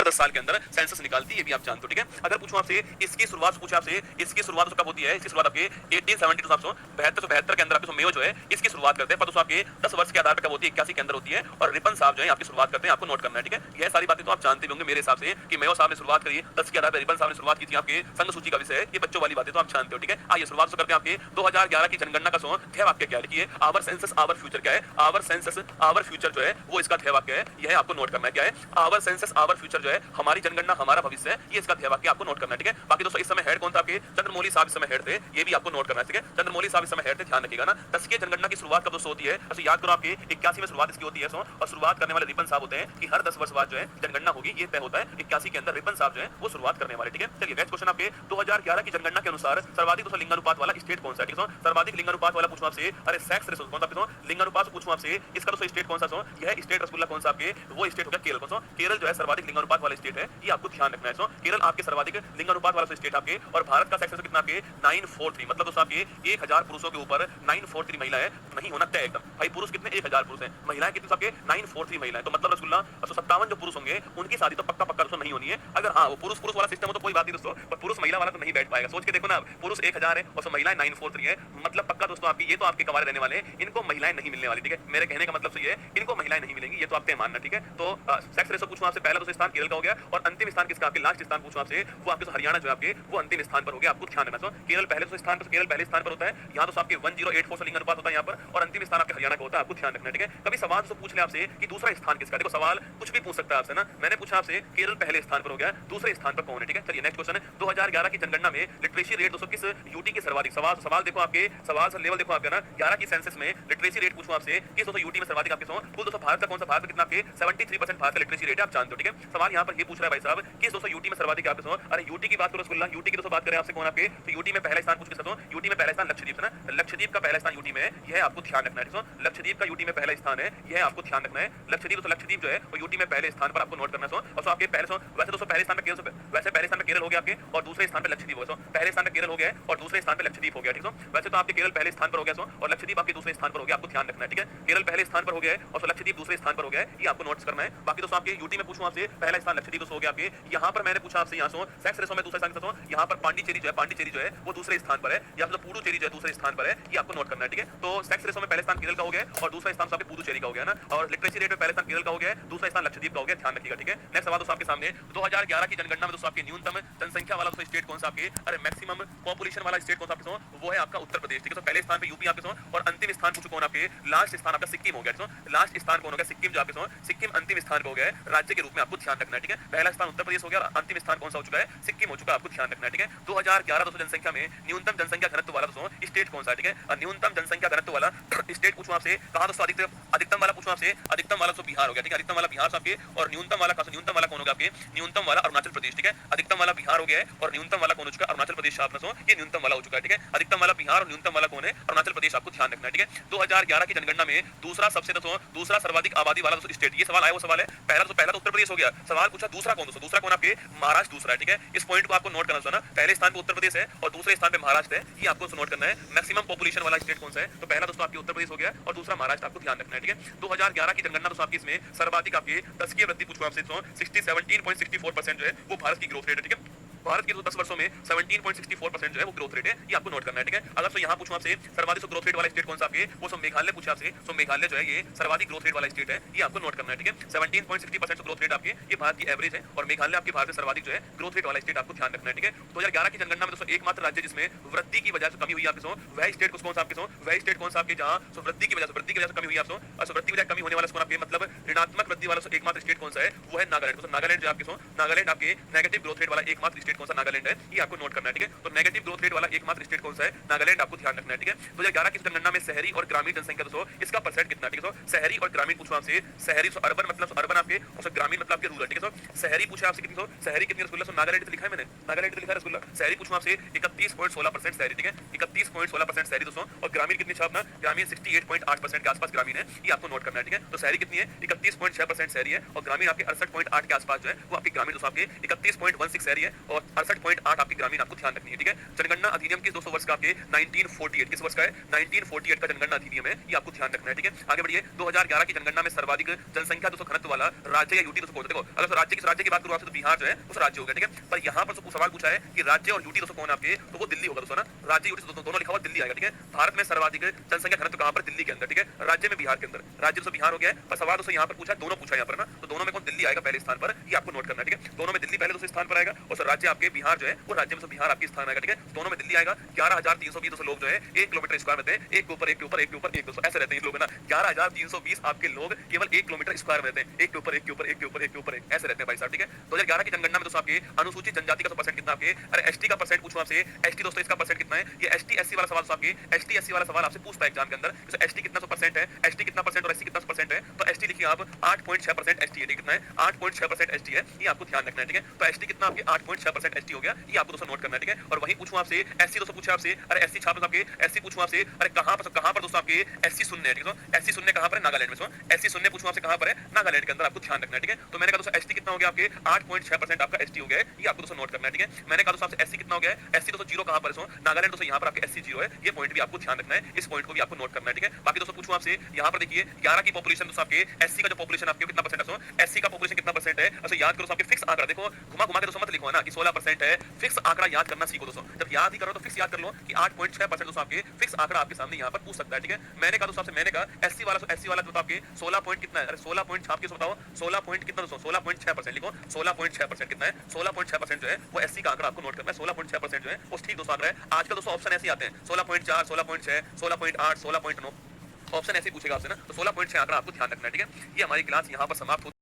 10 साल के अंदर सेंसस निकालती है, ये भी आप जानते हो, ठीक है। अगर पूछूं आपसे इसकी शुरुआत, पूछा आपसे इसकी शुरुआत कब होती है, इसकी शुरुआत आपके 1872 72 के अंदर आपके मेयो जो है इसकी शुरुआत करते हैं, पर दोस्तों आपके 10 वर्ष के आधार पर कब होती है, 81 के अंदर होती है, और रिपन साहब जो है आपकी शुरुआत करते हैं, आपको नोट करना है, ठीक है। यह सारी बातें तो आप जानते होंगे मेरे हिसाब से कि मेयो साहब ने शुरुआत करी 10 के आधार पर, रिपन साहब ने शुरुआत की थी, आपके संघ सूची का विषय है, ये बच्चों वाली बातें तो आप जानते हो, ठीक है। आइए शुरुआत करते हैं आपके 2011 की जनगणना का ध्येय वाक्य क्या लिखिए, आवर सेंसस आवर फ्यूचर क्या है, आवर सेंसस आवर फ्यूचर जो है वो इसका ध्येय वाक्य है, यह आपको नोट करना है, क्या है, आवर सेंसस आवर फ्यूचर जो है हमारी जनगणना हमारा भविष्य है, ये इसका ध्येय वाक्य आपको नोट करना है, ठीक है। बाकी दोस्तों इस समय हेड कौन था, आपके चंद्रमौली साहब इस समय हेड थे, ये भी आपको नोट करना है, ठीक है। चंद्रमौली साहब इस समय हेड थे, ध्यान रखिएगा ना। 10 की जनगणना की शुरुआत कब दोस्तों होती है, तो याद करो आपके 81 में शुरुआत इसकी होती है, और शुरुआत करने वाले रिपन साहब होते हैं कि हर 10 वर्ष बाद जो है जनगणना होगी, ये तय होता है 81 के अंदर रिपन साहब जो है वो शुरुआत करने वाले, ठीक है। चलिए नेक्स्ट क्वेश्चन आपके 2011 की जनगणना के अनुसार सर्वाधिक दोस्तों लिंगानुपात वाला स्टेट कौन सा है, ठीक है। सर्वाधिक लिंगानुपात वाला पूछूं आपसे, अरे सेक्स रेशो कौन सा, लिंगानुपात पूछूं आपसे, इसका दोस्तों स्टेट कौन सा, यह स्टेट रसगुल्ला कौन सा आपके, वो स्टेट हो गया केरल, कौन सा, केरल जो है सर्वाधिक लिंगानुपात वाला स्टेट है, ये आपको ध्यान रखना है। केरल आपके सर्वाधिक लिंगानुपात वाला स्टेट आपके, और भारत का सेक्स रेशो कितना आपके 943, मतलब दोस्तों आपके 1000 पुरुषों के ऊपर 943 महिलाएं नहीं होना तय एकदम, भाई पुरुष कितने 1000 पुरुष हैं, महिलाएं कितनी आपके 943 महिलाएं, तो मतलब रसगुल्ला 57 जो पुरुष होंगे उनकी शादी तो पक्का दोस्तों नहीं होनी है। अगर हाँ वो पुरुष वाला सिस्टम हो तो कोई बात नहीं दोस्तों, पर पुरुष महिला वाला तो नहीं बैठ पाएगा। सोच के देखो ना, पुरुष 1000 है और महिलाएं 943 है, मतलब पक्का दोस्तों आपकी ये तो आपके कवारे रहने वाले हैं, इनको महिलाएं नहीं मिलने वाली, ठीक है। मेरे कहने का मतलब सही है, इनको महिलाएं नहीं मिलेंगी, ये तो आपसे मानना, ठीक है। तो सेक्स रेशो पूछूं आपसे, पहला दोस्तों स्थान केरल का हो गया, और अंतिम स्थान किसका, आपके लास्ट स्थान पूछूं आपसे, वो आपके हरियाणा जो है आपके वो अंतिम स्थान पर हो गया, आपको ध्यान रखना। केरल पहले स्थान पर, केरल पहले स्थान पर होता है, यहाँ तो आपके 1084 लिंगानुपात होता है यहाँ पर, और अंतिम स्थान आपके हरियाणा का होता है, आपको ध्यान रखना, ठीक है। कभी सवाल तो पूछ ले आपसे कि दूसरा स्थान किसका, देखो सवाल कुछ भी पूछ सकता है आपसे ना, मैंने पूछा आपसे केरल पहले स्थान पर हो गया, दूसरे स्थान पर कौन है, ठीक है। चलिए नेक्स्ट क्वेश्चन है 2011 की जनगणना में लिटरेसी रेट दोस्तों किस यूटी के सर्वाधिक, सवाल देखो आपके, सवाल लेवल देखो आपके ना, 11 की सेंसस में लिटरेसी रेट पूछूं आपसे किस दोस्तों यूटी में सर्वाधिक आपके कुल दोस्तों भारत का कौन सा, भारत में कितना आपके 73% भारत का लिटरेसी रेट है, आप जानते हो, ठीक है। सवाल यहाँ पर ये पूछ रहा है भाई साहब किस दोस्तों यूटी में सर्वाधिक आपके अरे यूटी की बात करो रसगुल्ला, यूटी की दोस्तों बात करें आपसे कौन आपके, तो यूटी में पहला स्थान पूछ सकता हूं, यूटी में पहला स्थान लक्षद्वीप है ना, लक्षद्वीप का पहला स्थान यूटी में है, यह आपको ध्यान रखना है, लक्षद्वीप का यूटी में पहला स्थान है, यह आपको ध्यान रखना है। लक्षद्वीप तो लक्षद्वीप जो है वो यूटी में पहले स्थान पर आपको नोट करना है, और आपके पहले वैसे दोस्तों पहले स्थान पे केरल, वैसे पहले स्थान पे केरल हो गया आपके, और दूसरे स्थान पे लक्षद्वीप हो गया, पहले स्थान पे केरल हो गया और दूसरे स्थान पे लक्षद्वीप हो गया, ठीक है। वैसे तो आपके केरल पहले स्थान पर हो गया और लक्षद्वीप आपके दूसरे स्थान पर हो गया, आपको ध्यान रखना है, ठीक है। केरल पहले स्थान पर हो गया और लक्षद्वीप दूसरे स्थान पर हो गया, ये आपको नोट्स करना है। बाकी दोस्तों आपके यूटी में पूछूं आपसे, पहला स्थान लक्षद्वीप हो गया आपके, यहाँ पर मैंने पूछा आपसे यहाँ सेक्स रेशो में दूसरे स्थान, यहाँ पर पांडिचेरी जो है वो दूसरे स्थान पर है, या मतलब पुडुचेरी जो है दूसरे स्थान पर है, ये आपको नोट करना है, ठीक है। तो सेक्स रेशो में पहले स्थान केरल का हो गया और दूसरा स्थान आपके पुडुचेरी का हो गया ना, और लिटरेसी रेट में पहले स्थान केरल का हो गया, दूसरा स्थान लक्षद्वीप का हो गया, ध्यान रखिएगा, ठीक है। नेक्स्ट सवाल दोस्तों आपके सामने 2011 की जनगणना में दोस्तों आपके न्यूनतम जनसंख्या वाला दोस्तों स्टेट कौन सा आपके, अरे मैक्सिमम पॉपुलेशन वाला स्टेट कौन सा आपके, वो है आपका उत्तर प्रदेश, ठीक है। तो पहले स्थान पे यूपी आपके और अंतिम स्थान पूछो कौन आपके, लास्ट स्थान आपका सिक्किम हो गया, लास्ट स्थान कौन हो गया, सिक्किम जो आपके सिक्किम अंतिम स्थान पे हो गया है राज्य के रूप में, आपको ध्यान रखना है, ठीक है। पहला स्थान उत्तर प्रदेश हो गया, अंतिम स्थान कौन सा हो चुका है, सिक्किम हो चुका है, आपको ध्यान रखना है, ठीक है। 2011 दोस्तों जनसंख्या में न्यूनतम जनसंख्या घनत्व वाला दोस्तों स्टेट कौन सा है, ठीक है। न्यूनतम जनसंख्या घनत्व वाला स्टेट पूछूं आपसे, कहां दोस्तों अधिकतम वाला पूछूं आपसे, अधिकतम वाला तो बिहार हो गया, ठीक है। अधिकतम वाला बिहार आपके, और न्यूनतम वाला कहां, न्यूनतम वाला कौन हो गया आपके, न्यूनतम वाला अरुणाचल प्रदेश, ठीक है। अधिकतम वाला बिहार हो गया है और न्यूनतम वाला कौन हो चुका है, अरुणाचल प्रदेश आपने ये न्यूनतम वाला हो चुका है, ठीक है। अधिकतम वाला बिहार और न्यूनतम वाला कौन है, अरुणाचल प्रदेश, आपको ध्यान रखना है, ठीक है। 2011 की जनगणना में दूसरा सर्वाधिक आबादी वाला स्टेट, ये सवाल आया वो सवाल है, पहला तो उत्तर प्रदेश हो गया, सवाल पूछा दूसरा कौन, दूसरा कौन आपके महाराष्ट्र दूसरा है, ठीक है। इस पॉइंट को आपको नोट करना है, पहले स्थान पे उत्तर प्रदेश है और दूसरे स्थान पे महाराष्ट्र है, ये आपको नोट करना है। मैक्सिमम पॉपुलेशन वाला स्टेट कौन सा है, तो पहला दोस्तों आपके उत्तर प्रदेश हो गया और दूसरा महाराष्ट्र, आपको ध्यान रखना है, ठीक है। 2011 की जनगणना दोस्तों आपकी इसमें सर्वाधिक आपके 10 की वृद्धि पूछूं आपसे 17.64% जो है वो भारत की ग्रोथ रेट है, ठीक है। भारत के 10 वर्षों में 17.64% जो है वो ग्रोथ रेट है, ये आपको नोट करना है, ठीक है। अगर तो यहाँ पूछूं आपसे सर्वाधिक ग्रोथ रेट वाला स्टेट कौन सा आपके, वो मेघालय पूछा आपसे, तो मेघालय जो है ये सर्वाधिक ग्रोथ रेट वाला स्टेट है, ये आपको नोट करना है, ठीक है। 17.60% ग्रोथ रेट आपके, ये भारत की एवरेज है, और मेघालय आपके भारत में सर्वाधिक जो है ग्रोथ रेट वाला स्टेट, आपको ध्यान रखना है, ठीक है। 2011 की जनगणना में दोस्तों एकमात्र राज्य जिसमें वृद्धि की वजह से कमी हुई आपके वह स्टेट कौन सा आपके, वह स्टेट कौन सा आपके जहां वृद्धि की वजह से कमी हुई आपको, वृद्धि की वजह कमी होने वाला कौन आपके, मतलब ऋणात्मक वृद्धि वाला एकमात्र स्टेट कौन सा है, वो है नागालैंड। नागालैंड जो आपके नागालैंड आपके नेगेटिव ग्रोथ रेट वाला एकमात्र स्टेट कौन सा, नागालैंड है, ये आपको नोट करना है, ठीक है। तो नेगेटिव ग्रोथ रेट वाला एकमात्र स्टेट कौन सा है, नागालैंड, आपको ध्यान रखना है, ठीक है। 2011 की जनगणना में शहरी और ग्रामीण जनसंख्या दोस्तों इसका परसेंट कितना, ठीक है। शहरी और ग्रामीण पूछो आपसे, शहरी अर्बन मतलब अर्बन आपके, और ग्रामीण मतलब आपके रूरल, ठीक है। शहरी पूछे आपसे कितनी, शहरी कितनी रसगुल्ला, नागालैंड तो लिखा है मैंने, नागालैंड तो लिखा है रसगुल्ला। शहरी पूछूं आपसे 31.16% शहरी, ठीक है, 31.16% शहरी दोस्तों, और ग्रामीण कितनी छापना, ग्रामीण 68.8% के आसपास ग्रामीण है, ये आपको नोट करना है, ठीक है। तो शहरी कितनी है, 31.6% शहरी है, और ग्रामीण आपके 68.8 के आसपास जो है वो आपकी ग्रामीण दोस्तों आपके 31.16 शहरी है, और 68.8 आपकी ग्रामीण आपको ध्यान रखनी है, ठीक है। जनगणना अधिनियम के 200 वर्ष का आपके 1948 किस वर्ष का है? 1948 का जनगणना अधिनियम है, ये आपको ध्यान रखना है, ठीक है। आगे बढ़िए, 2011 की जनगणना में सर्वाधिक जनसंख्या 200 घनत्व वाला राज्य या यूटी 200 देखो, अगर राज्य की बात करूं आपसे तो बिहार जो है उस राज्य हो गया, ठीक है। पर यहाँ पर सवाल पूछा है कि राज्य और यूटी 200 कौन है आपके, तो वो दिल्ली होगा दोस्तों ना, राज्य यूटी 200 दोनों लिखा हुआ दिल्ली आएगा, ठीक है। भारत में सर्वाधिक जनसंख्या घनत्व कहां पर? दिल्ली के अंदर, ठीक है। राज्य में बिहार के अंदर, राज्य तो बिहार हो गया है, पर सवाल दोस्तों यहाँ पर पूछा, दोनों पूछा यहाँ पर ना, तो दोनों में कौन दिल्ली आएगा पहले स्थान पर, ये आपको नोट करना है, ठीक है। दोनों में दिल्ली पहले दोस्तों स्थान पर आएगा और राज्य आपके बिहार जो है वो राज्य में से बिहार आपके स्थान आएगा, ठीक है। दोनों में दिल्ली आएगा। 11,320 लोग जो है 1 किलोमीटर स्क्वायर में रहते हैं, एक के ऊपर एक के ऊपर एक के ऊपर एक दोस्तों ऐसे रहते हैं लोग, है ना। 11,320 आपके लोग केवल 1 किलोमीटर स्क्वायर में रहते हैं, एक के ऊपर एक के ऊपर एक के ऊपर एक के ऊपर एक ऐसे रहते हैं भाई साहब, ठीक है। 2011 की जनगणना में दोस्तों आपके अनुसूचित जनजाति का 100% कितना आपके, अरे एसटी का परसेंट पूछूं आपसे, एसटी दोस्तों इसका परसेंट कितना है? ये एसटी एससी वाला सवाल आपके, एसटी एससी वाला सवाल आपसे पूछता है एग्जाम के अंदर, जैसे एसटी कितना 100% है, एसटी कितना परसेंट और एससी कितना परसेंट है, तो एसटी लिखिए आप 8.6% एसटी है, कितना है? 8.6% एसटी है, ये आपको ध्यान रखना है, ठीक है। तो एसटी कितना आपके 8.6% एसटी हो गया, ये आपको दोस्तों नोट करना है, ठीक है। और वहीं पूछूं आपसे एससी दोस्तों पूछा आपसे, अरे एससी छात्र आपके एससी पूछूं आपसे, अरे कहां पर दोस्तों आपके एससी शून्य है, ठीक है। एससी शून्य कहां पर है? नागालैंड में। एससी शून्य पूछूं आपसे कहां पर है? नागालैंड के अंदर, आपको ध्यान रखना है, ठीक है। तो मैंने कहा दोस्तों एसटी कितना हो गया आपके 8.6% आपका एसटी हो गया है, ये आपको दोस्तों नोट करना है, ठीक है। मैंने कहा दोस्तों आपसे एससी कितना हो गया है? एससी दोस्तों जीरो कहां पर है? नागालैंड दोस्तों यहाँ पर आपके एससी जीरो है, ये पॉइंट भी आपको ध्यान रखना है, इस पॉइंट को भी आपको नोट करना है, ठीक है। बाकी दोस्तों पूछूं आपसे यहाँ पर देखिए 11 की पॉपुलेशन दोस्तों आपके एससी का जो पॉपुलेशन आपके कितना परसेंट है? एससी का पॉपुलेशन कितना परसेंट है? अच्छा याद करो आपके फिक्स आंकड़ा, देखो घुमा घुमा के दोस्तों मत लिखो ना कि 16% है, फिक्स आंकड़ा याद करना सीखो दोस्तों। जब याद ही करो तो फिक्स याद कर लो कि 8.6% दोस्तों आपके फिक्स आंकड़ा आपके सामने यहाँ पर पूछ सकता है, ठीक है। मैंने कहा दोस्तों आपसे, मैंने कहा एससी वाला तो आपके 16 पॉइंट कितना है? अरे 16 पॉइंट छाप के बताओ, 16 पॉइंट कितना दोस्तों? 16.6% लिखो, 16.6% कितना है? 16.6% जो है वो एससी का आंकड़ा आपको नोट करना है। 16.6% जो है वो ठीक दोस्तों आंकड़ा है। आजकल दोस्तों ऑप्शन ऐसे आते हैं 16.4, 16.6, 16.8, 16.9 ऑप्शन ऐसे पूछेगा आपसे ना, तो 16.6 आंकड़ा आपको ध्यान रखना है, ठीक है। ये हमारी क्लास यहाँ पर समाप्त होती है।